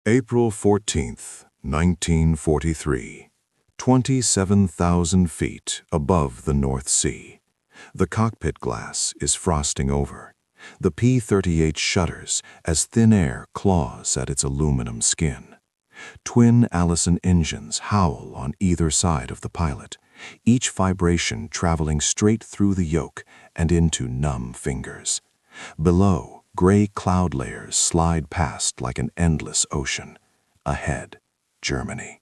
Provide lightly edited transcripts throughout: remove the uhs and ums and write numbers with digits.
April 14th, 1943. 27,000 feet above the North Sea. The cockpit glass is frosting over. The P-38 shudders as thin air claws at its aluminum skin. Twin Allison engines howl on either side of the pilot, each vibration traveling straight through the yoke and into numb fingers. Below, gray cloud layers slide past like an endless ocean. Ahead, Germany.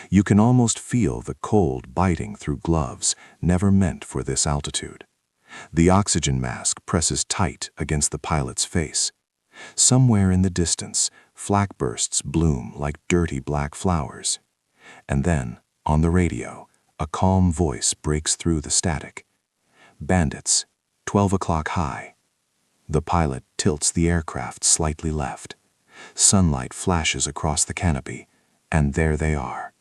You can almost feel the cold biting through gloves never meant for this altitude. The oxygen mask presses tight against the pilot's face. Somewhere in the distance, flak bursts bloom like dirty black flowers. And then, on the radio, a calm voice breaks through the static. Bandits, 12 o'clock high. The pilot tilts the aircraft slightly left. Sunlight flashes across the canopy, and there they are.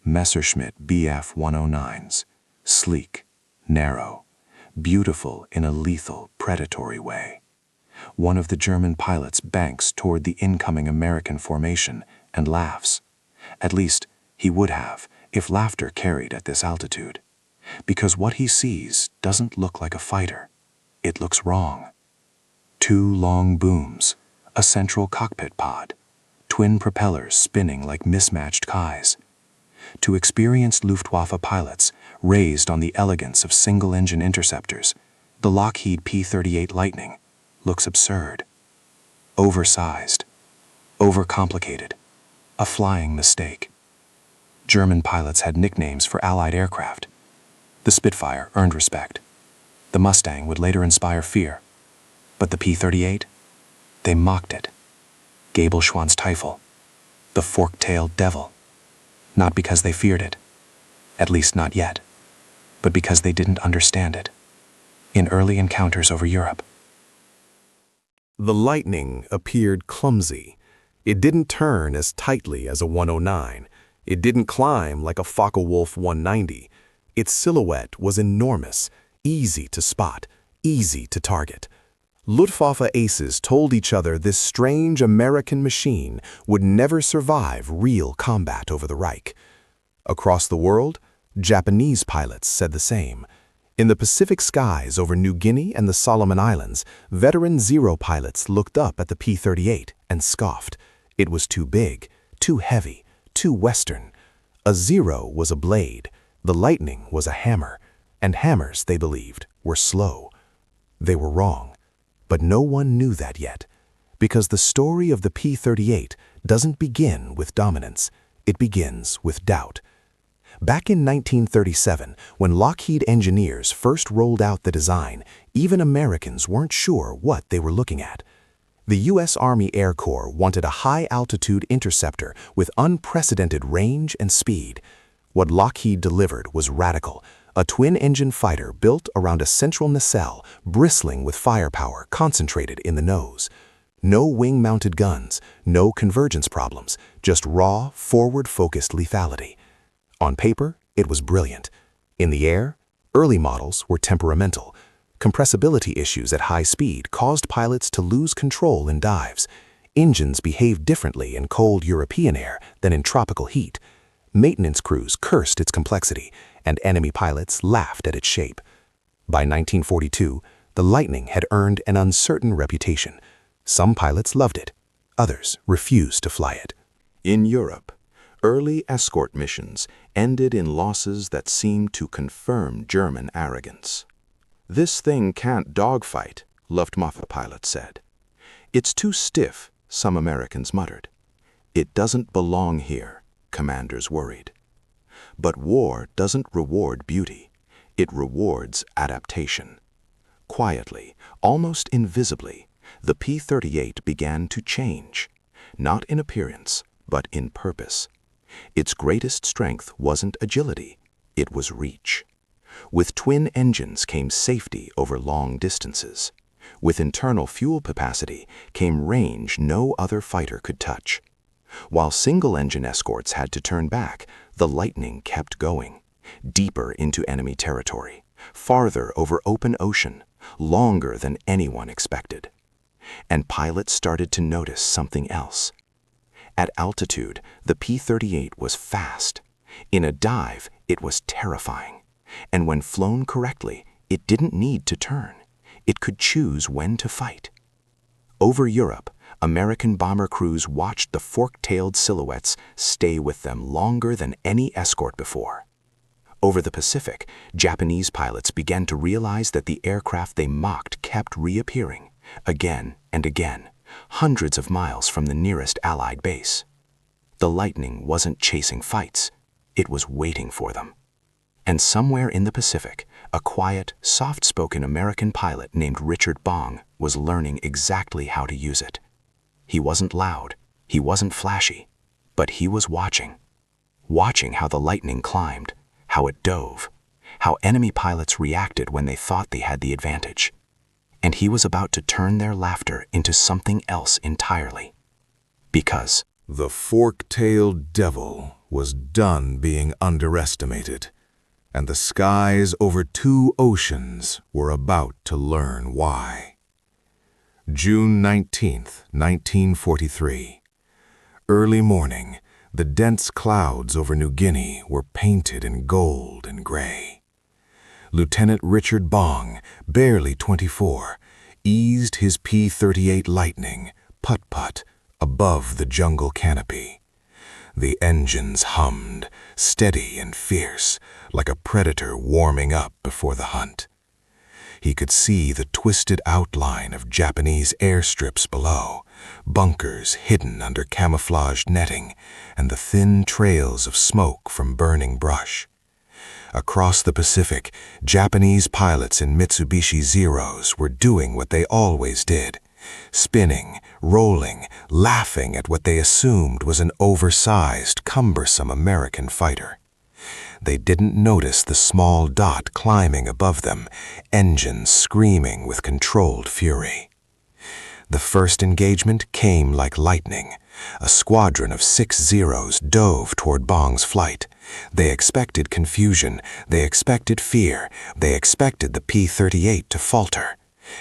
Messerschmitt Bf-109s, sleek, narrow, beautiful in a lethal, predatory way. One of the German pilots banks toward the incoming American formation and laughs. At least, he would have if laughter carried at this altitude. Because what he sees doesn't look like a fighter. It looks wrong. Two long booms, a central cockpit pod, twin propellers spinning like mismatched Kais. To experienced Luftwaffe pilots, raised on the elegance of single-engine interceptors, the Lockheed P-38 Lightning looks absurd. Oversized, overcomplicated, a flying mistake. German pilots had nicknames for Allied aircraft. The Spitfire earned respect. The Mustang would later inspire fear. But the P-38? They mocked it. Gabelschwanz Teufel, the fork-tailed devil. Not because they feared it, at least not yet, but because they didn't understand it. In early encounters over Europe. The Lightning appeared clumsy. It didn't turn as tightly as a 109. It didn't climb like a Focke-Wulf 190. Its silhouette was enormous, easy to spot, easy to target. Luftwaffe aces told each other this strange American machine would never survive real combat over the Reich. Across the world, Japanese pilots said the same. In the Pacific skies over New Guinea and the Solomon Islands, veteran Zero pilots looked up at the P-38 and scoffed. It was too big, too heavy, too Western. A Zero was a blade, the Lightning was a hammer, and hammers, they believed, were slow. They were wrong. But no one knew that yet, because the story of the P-38 doesn't begin with dominance, it begins with doubt. Back in 1937, when Lockheed engineers first rolled out the design, even Americans weren't sure what they were looking at. The U.S. Army Air Corps wanted a high-altitude interceptor with unprecedented range and speed. What Lockheed delivered was radical. A twin-engine fighter built around a central nacelle, bristling with firepower concentrated in the nose. No wing-mounted guns, no convergence problems, just raw, forward-focused lethality. On paper, it was brilliant. In the air, early models were temperamental. Compressibility issues at high speed caused pilots to lose control in dives. Engines behaved differently in cold European air than in tropical heat. Maintenance crews cursed its complexity, and enemy pilots laughed at its shape. By 1942, the Lightning had earned an uncertain reputation. Some pilots loved it, others refused to fly it. In Europe, early escort missions ended in losses that seemed to confirm German arrogance. "This thing can't dogfight," Luftwaffe pilots said. "It's too stiff," some Americans muttered. "It doesn't belong here," commanders worried. But war doesn't reward beauty. It rewards adaptation. Quietly, almost invisibly, the P-38 began to change, not in appearance, but in purpose. Its greatest strength wasn't agility, it was reach. With twin engines came safety over long distances. With internal fuel capacity came range no other fighter could touch. While single-engine escorts had to turn back, the Lightning kept going, deeper into enemy territory, farther over open ocean, longer than anyone expected. And pilots started to notice something else. At altitude, the P-38 was fast. In a dive, it was terrifying. And when flown correctly, it didn't need to turn. It could choose when to fight. Over Europe, American bomber crews watched the fork-tailed silhouettes stay with them longer than any escort before. Over the Pacific, Japanese pilots began to realize that the aircraft they mocked kept reappearing, again and again, hundreds of miles from the nearest Allied base. The Lightning wasn't chasing fights, it was waiting for them. And somewhere in the Pacific, a quiet, soft-spoken American pilot named Richard Bong was learning exactly how to use it. He wasn't loud, he wasn't flashy, but he was watching. Watching how the Lightning climbed, how it dove, how enemy pilots reacted when they thought they had the advantage. And he was about to turn their laughter into something else entirely. Because the fork-tailed devil was done being underestimated, and the skies over 2 oceans were about to learn why. June 19th, 1943. Early morning, the dense clouds over New Guinea were painted in gold and gray. Lieutenant Richard Bong, barely 24, eased his P-38 Lightning, putt-putt, above the jungle canopy. The engines hummed, steady and fierce, like a predator warming up before the hunt. He could see the twisted outline of Japanese airstrips below, bunkers hidden under camouflaged netting, and the thin trails of smoke from burning brush. Across the Pacific, Japanese pilots in Mitsubishi Zeros were doing what they always did, spinning, rolling, laughing at what they assumed was an oversized, cumbersome American fighter. They didn't notice the small dot climbing above them, engines screaming with controlled fury. The first engagement came like lightning. A squadron of 6 Zeros dove toward Bong's flight. They expected confusion, they expected fear, they expected the P-38 to falter.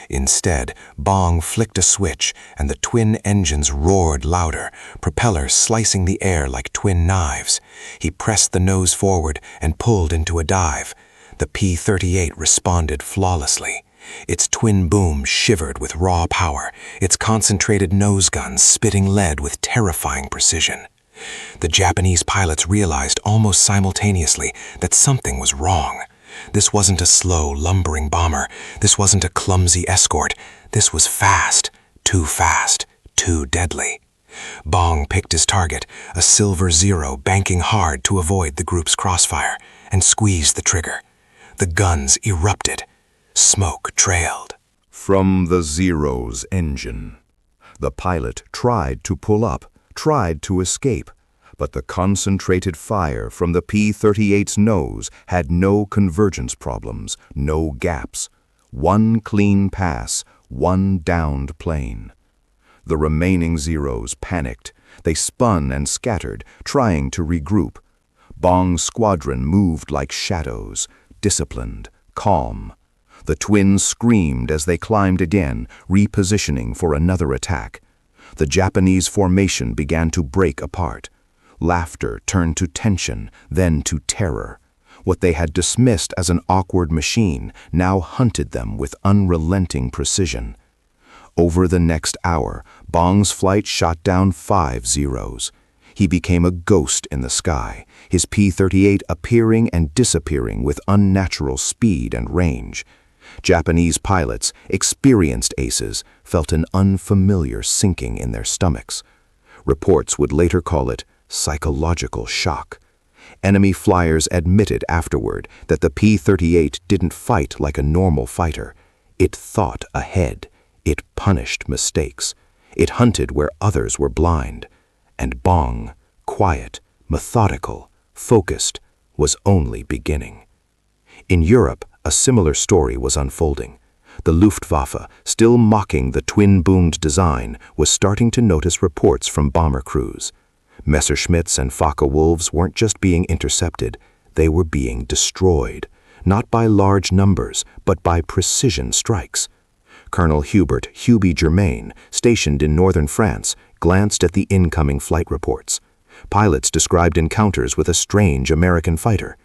Instead, Bong flicked a switch and the twin engines roared louder, propellers slicing the air like twin knives. He pressed the nose forward and pulled into a dive. The P-38 responded flawlessly. Its twin booms shivered with raw power, its concentrated nose guns spitting lead with terrifying precision. The Japanese pilots realized almost simultaneously that something was wrong. This wasn't a slow, lumbering bomber. This wasn't a clumsy escort. This was fast, too deadly. Bong picked his target, a silver Zero banking hard to avoid the group's crossfire, and squeezed the trigger. The guns erupted. Smoke trailed. From the Zero's engine. The pilot tried to pull up, tried to escape, but the concentrated fire from the P-38's nose had no convergence problems, no gaps. One clean pass, one downed plane. The remaining Zeros panicked. They spun and scattered, trying to regroup. Bong's squadron moved like shadows, disciplined, calm. The twins screamed as they climbed again, repositioning for another attack. The Japanese formation began to break apart. Laughter turned to tension, then to terror. What they had dismissed as an awkward machine now hunted them with unrelenting precision. Over the next hour, Bong's flight shot down 5 Zeros. He became a ghost in the sky, his P-38 appearing and disappearing with unnatural speed and range. Japanese pilots, experienced aces, felt an unfamiliar sinking in their stomachs. Reports would later call it psychological shock. Enemy flyers admitted afterward that the P-38 didn't fight like a normal fighter. It thought ahead. It punished mistakes. It hunted where others were blind. And Bong, quiet, methodical, focused, was only beginning. In Europe, a similar story was unfolding. The Luftwaffe, still mocking the twin-boomed design, was starting to notice reports from bomber crews. Messerschmitts and Focke-Wulfs weren't just being intercepted, they were being destroyed, not by large numbers, but by precision strikes. Colonel Hubert Hubie Germain, stationed in northern France, glanced at the incoming flight reports. Pilots described encounters with a strange American fighter.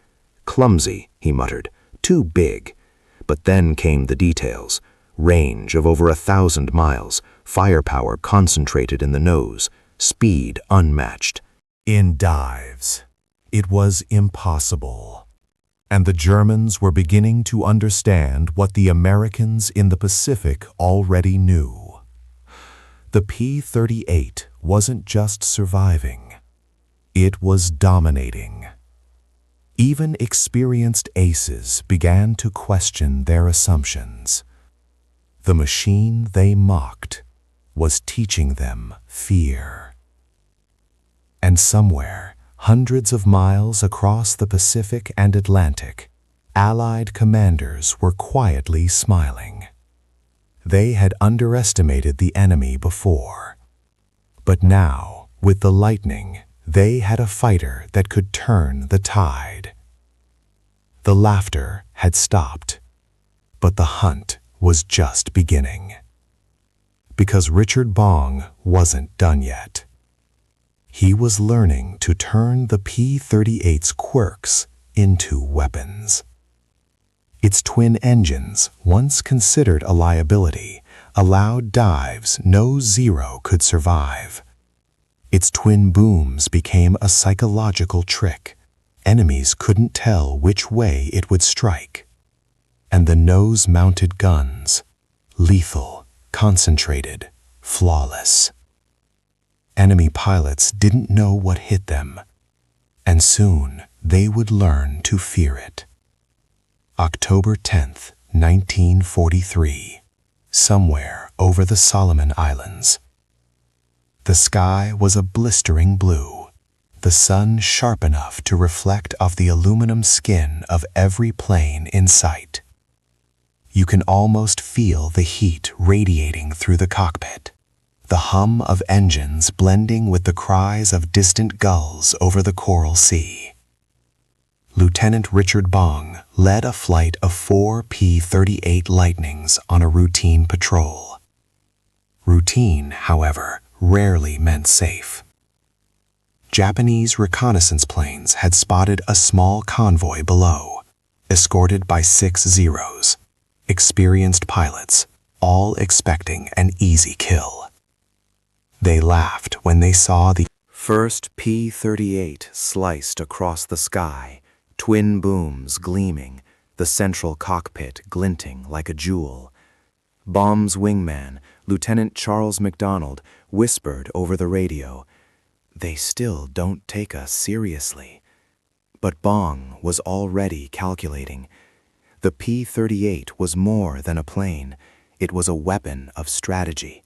"Clumsy," he muttered, "too big." But then came the details. Range of over 1,000 miles, firepower concentrated in the nose, speed unmatched. In dives, it was impossible. And the Germans were beginning to understand what the Americans in the Pacific already knew. The P-38 wasn't just surviving. It was dominating. Even experienced aces began to question their assumptions. The machine they mocked was teaching them fear. And somewhere, hundreds of miles across the Pacific and Atlantic, Allied commanders were quietly smiling. They had underestimated the enemy before. But now, with the Lightning, they had a fighter that could turn the tide. The laughter had stopped, but the hunt was just beginning. Because Richard Bong wasn't done yet. He was learning to turn the P-38's quirks into weapons. Its twin engines, once considered a liability, allowed dives no Zero could survive. Its twin booms became a psychological trick. Enemies couldn't tell which way it would strike. And the nose-mounted guns, lethal, concentrated, flawless. Enemy pilots didn't know what hit them, and soon they would learn to fear it. October 10th, 1943, somewhere over the Solomon Islands. The sky was a blistering blue, the sun sharp enough to reflect off the aluminum skin of every plane in sight. You can almost feel the heat radiating through the cockpit, the hum of engines blending with the cries of distant gulls over the Coral Sea. Lieutenant Richard Bong led a flight of 4 P-38 Lightnings on a routine patrol. Routine, however, rarely meant safe. Japanese reconnaissance planes had spotted a small convoy below, escorted by 6 Zeros, experienced pilots, all expecting an easy kill. They laughed when they saw the first P-38 sliced across the sky, twin booms gleaming, the central cockpit glinting like a jewel. Bong's wingman, Lieutenant Charles MacDonald, whispered over the radio, "They still don't take us seriously." But Bong was already calculating. The P-38 was more than a plane. It was a weapon of strategy.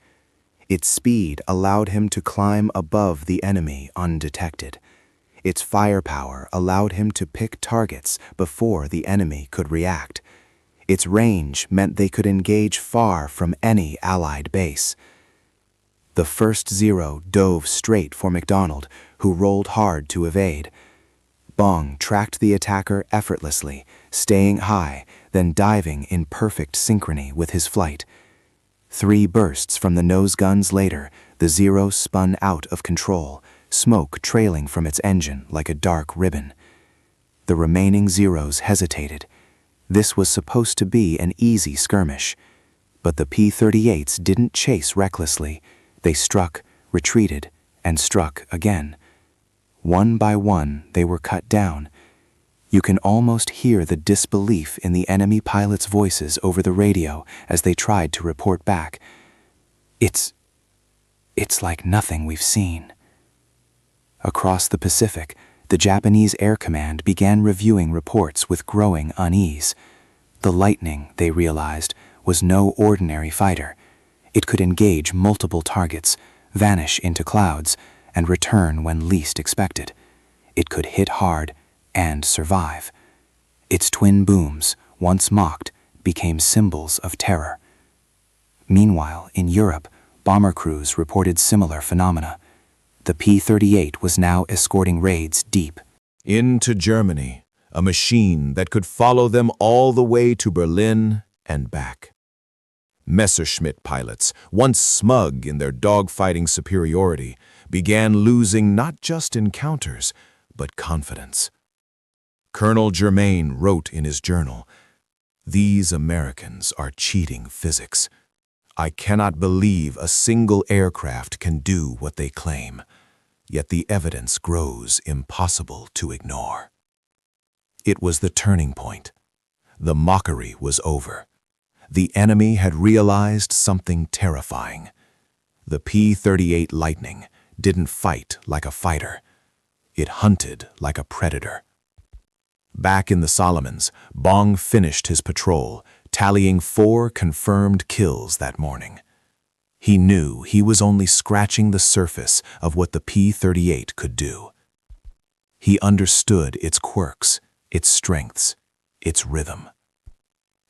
Its speed allowed him to climb above the enemy undetected. Its firepower allowed him to pick targets before the enemy could react. Its range meant they could engage far from any Allied base. The first Zero dove straight for MacDonald, who rolled hard to evade. Bong tracked the attacker effortlessly, staying high, then diving in perfect synchrony with his flight. 3 bursts from the nose guns later, the Zero spun out of control, smoke trailing from its engine like a dark ribbon. The remaining Zeros hesitated. This was supposed to be an easy skirmish. But the P-38s didn't chase recklessly. They struck, retreated, and struck again. One by one, they were cut down. You can almost hear the disbelief in the enemy pilots' voices over the radio as they tried to report back. It's like nothing we've seen." Across the Pacific, the Japanese Air Command began reviewing reports with growing unease. The Lightning, they realized, was no ordinary fighter. It could engage multiple targets, vanish into clouds, and return when least expected. It could hit hard and survive. Its twin booms, once mocked, became symbols of terror. Meanwhile, in Europe, bomber crews reported similar phenomena. The P-38 was now escorting raids deep into Germany, a machine that could follow them all the way to Berlin and back. Messerschmitt pilots, once smug in their dogfighting superiority, began losing not just encounters, but confidence. Colonel Germain wrote in his journal, "These Americans are cheating physics. I cannot believe a single aircraft can do what they claim, yet the evidence grows impossible to ignore." It was the turning point. The mockery was over. The enemy had realized something terrifying. The P-38 Lightning didn't fight like a fighter. It hunted like a predator. Back in the Solomons, Bong finished his patrol, tallying 4 confirmed kills that morning. He knew he was only scratching the surface of what the P-38 could do. He understood its quirks, its strengths, its rhythm.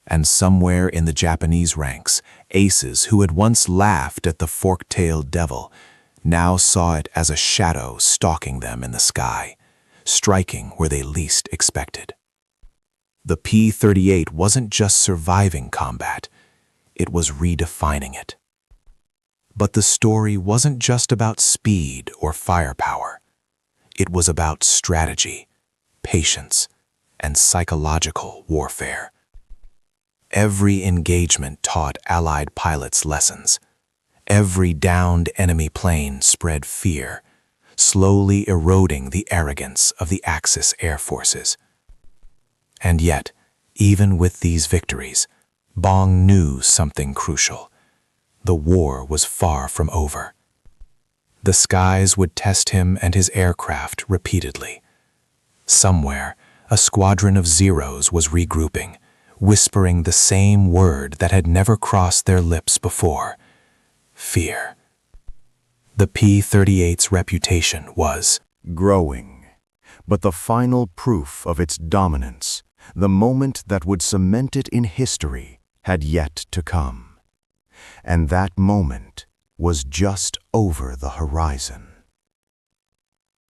And somewhere in the Japanese ranks, aces who had once laughed at the fork-tailed devil now saw it as a shadow stalking them in the sky, striking where they least expected. The P-38 wasn't just surviving combat, it was redefining it. But the story wasn't just about speed or firepower. It was about strategy, patience, and psychological warfare. Every engagement taught Allied pilots lessons. Every downed enemy plane spread fear, slowly eroding the arrogance of the Axis air forces. And yet, even with these victories, Bong knew something crucial. The war was far from over. The skies would test him and his aircraft repeatedly. Somewhere, a squadron of Zeros was regrouping, whispering the same word that had never crossed their lips before: fear. The P-38's reputation was growing. But the final proof of its dominance, the moment that would cement it in history, had yet to come. And that moment was just over the horizon.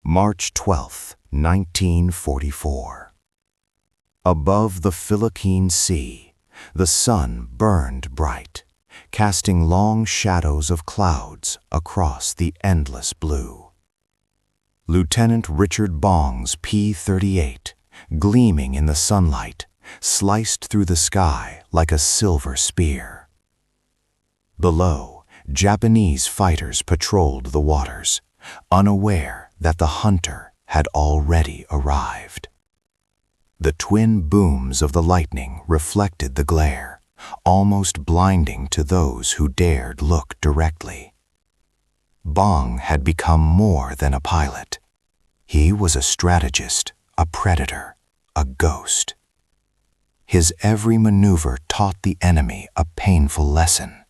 March 12, 1944. Above the Philippine Sea, the sun burned bright, casting long shadows of clouds across the endless blue. Lieutenant Richard Bong's P-38, gleaming in the sunlight, sliced through the sky like a silver spear. Below, Japanese fighters patrolled the waters, unaware that the hunter had already arrived. The twin booms of the Lightning reflected the glare, almost blinding to those who dared look directly. Bong had become more than a pilot. He was a strategist, a predator, a ghost. His every maneuver taught the enemy a painful lesson.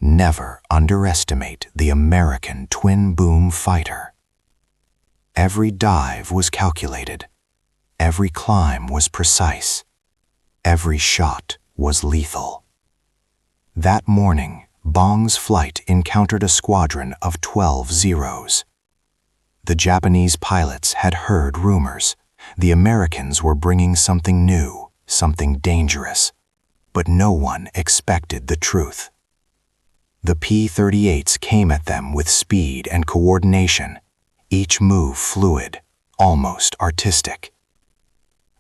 Never underestimate the American twin-boom fighter. Every dive was calculated. Every climb was precise. Every shot was lethal. That morning, Bong's flight encountered a squadron of 12 Zeros. The Japanese pilots had heard rumors. The Americans were bringing something new, something dangerous. But no one expected the truth. The P-38s came at them with speed and coordination, each move fluid, almost artistic.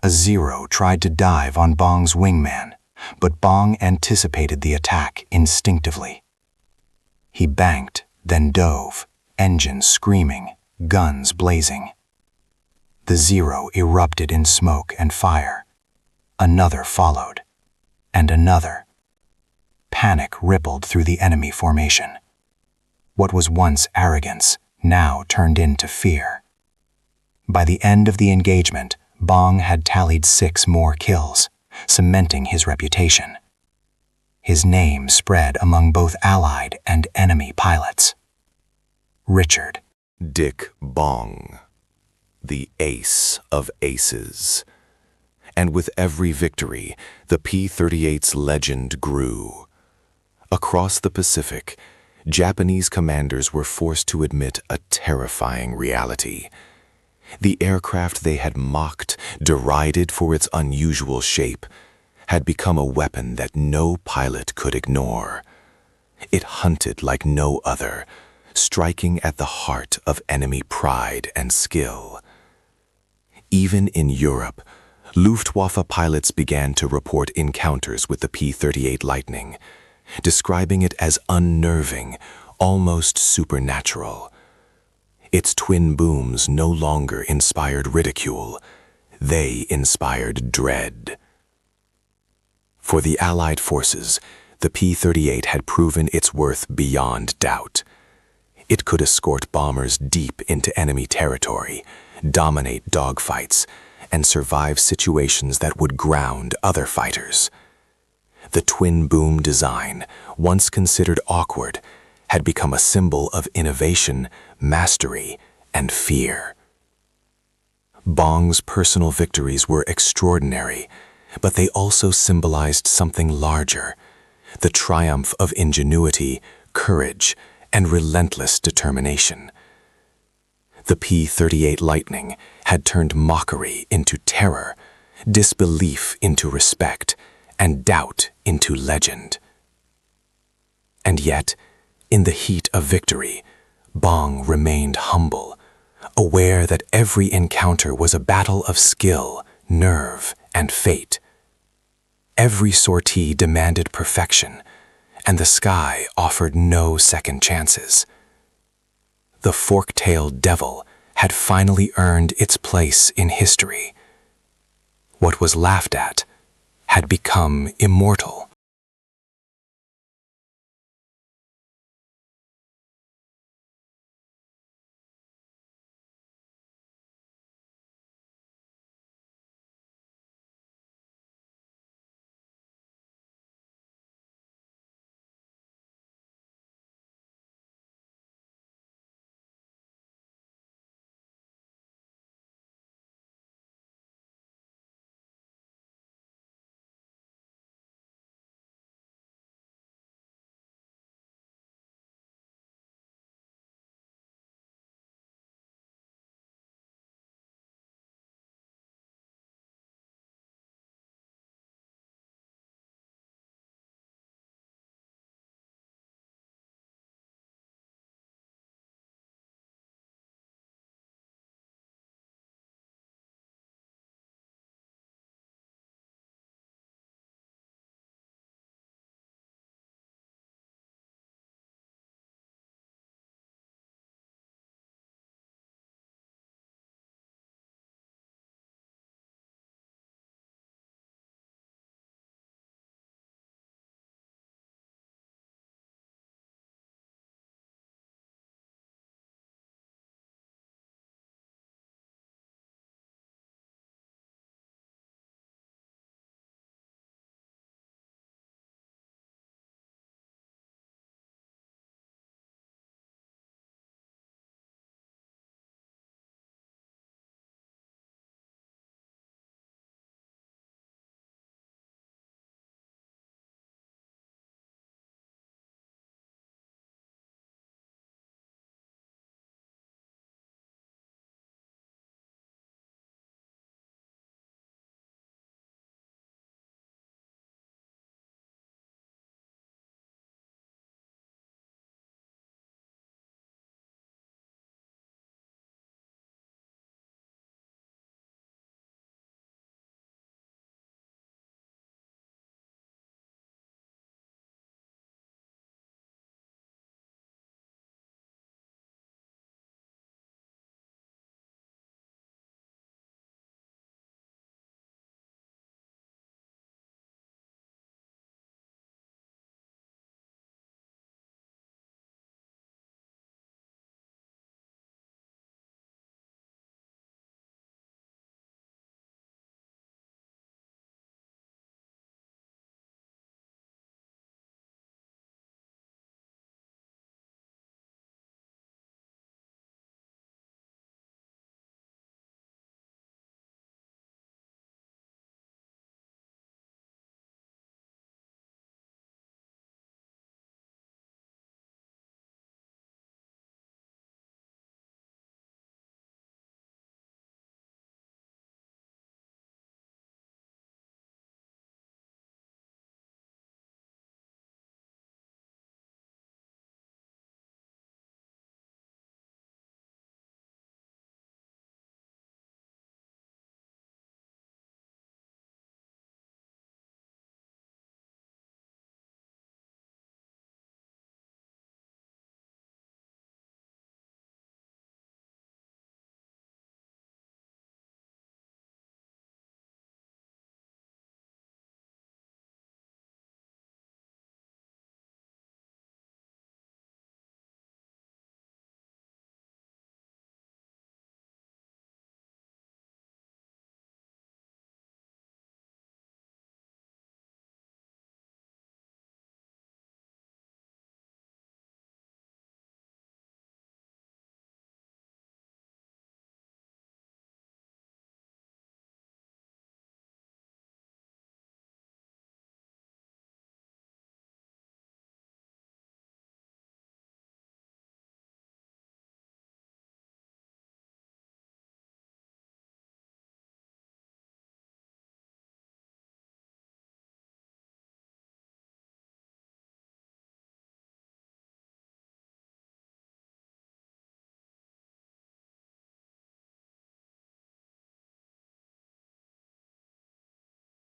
A Zero tried to dive on Bong's wingman, but Bong anticipated the attack instinctively. He banked, then dove, engines screaming, guns blazing. The Zero erupted in smoke and fire. Another followed, and another. Panic rippled through the enemy formation. What was once arrogance now turned into fear. By the end of the engagement, Bong had tallied 6 more kills, cementing his reputation. His name spread among both Allied and enemy pilots. Richard Dick Bong, the ace of aces. And with every victory, the P-38's legend grew. Across the Pacific, Japanese commanders were forced to admit a terrifying reality. The aircraft they had mocked, derided for its unusual shape, had become a weapon that no pilot could ignore. It hunted like no other, striking at the heart of enemy pride and skill. Even in Europe, Luftwaffe pilots began to report encounters with the P-38 Lightning, describing it as unnerving, almost supernatural. Its twin booms no longer inspired ridicule, they inspired dread. For the Allied forces, the P-38 had proven its worth beyond doubt. It could escort bombers deep into enemy territory, dominate dogfights, and survive situations that would ground other fighters. The twin-boom design, once considered awkward, had become a symbol of innovation, mastery, and fear. Bong's personal victories were extraordinary, but they also symbolized something larger, the triumph of ingenuity, courage, and relentless determination. The P-38 Lightning had turned mockery into terror, disbelief into respect, and doubt into legend. And yet, in the heat of victory, Bong remained humble, aware that every encounter was a battle of skill, nerve, and fate. Every sortie demanded perfection, and the sky offered no second chances. The fork-tailed devil had finally earned its place in history. What was laughed at had become immortal.